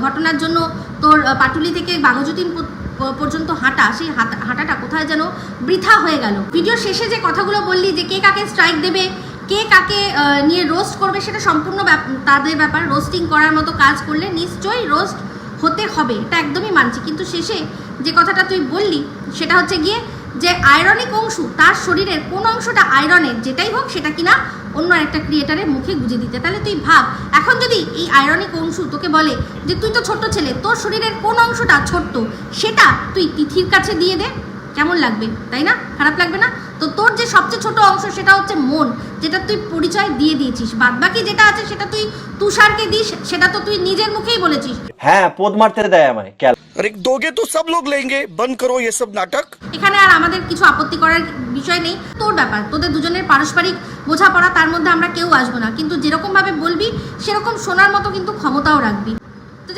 ঘটনার জন্য তোর পাটুলি থেকে বাঘাযতীন পর্যন্ত হাঁটা, সেই হাঁটাটা কোথায় যেন বৃথা হয়ে গেল। ভিডিও শেষে যে কথাগুলো বললি যে কে কাকে স্ট্রাইক দেবে, কে কাকে নিয়ে রোস্ট করবে, সেটা সম্পূর্ণ তাদের ব্যাপার। রোস্টিং করার মতো কাজ করলে নিশ্চয়ই রোস্ট হতে হবে, এটা একদমই মানছি। কিন্তু শেষে যে কথাটা তুই বললি সেটা হচ্ছে গিয়ে যে আয়রনিক অংশ, তার শরীরের কোন অংশটা আয়রনের, যেটাই হোক সেটা কিনা অন্য একটা ক্রিয়েটারের মুখে গুঁজে দিতে। তাহলে তুই ভাব, এখন যদি এই আয়রনিক অংশ তোকে বলে যে তুই তো ছোট্ট ছেলে, তোর শরীরের কোন অংশটা ছোট্ট সেটা তুই তিথির কাছে দিয়ে দে, কেমন লাগবে, তাই না? খারাপ লাগবে না? তো তোর যে সবচেয়ে ছোট অংশ সেটা হচ্ছে মন, যেটা তুই পরিচয় দিয়ে দিয়েছিস। বাদ বাকি যেটা আছে সেটা তুই তুষারকে দিস, সেটা তো তুই নিজের মুখেই বলেছিস। হ্যাঁ, পোদ মারতে দেয় আমায়। अरे दोगे तो सब लोग लेंगे, बंद करो ये सब नाटक। এখানে আর আমাদের কিছু আপত্তি করার বিষয় নেই, তোর ব্যাপার, তোদের দুজনের পারস্পরিক বোঝাপড়া, তার মধ্যে আমরা কেউ আসবো না। কিন্তু যেরকম ভাবে বলবি সেরকম শোনার মতো কিন্তু ক্ষমতাও রাখবি।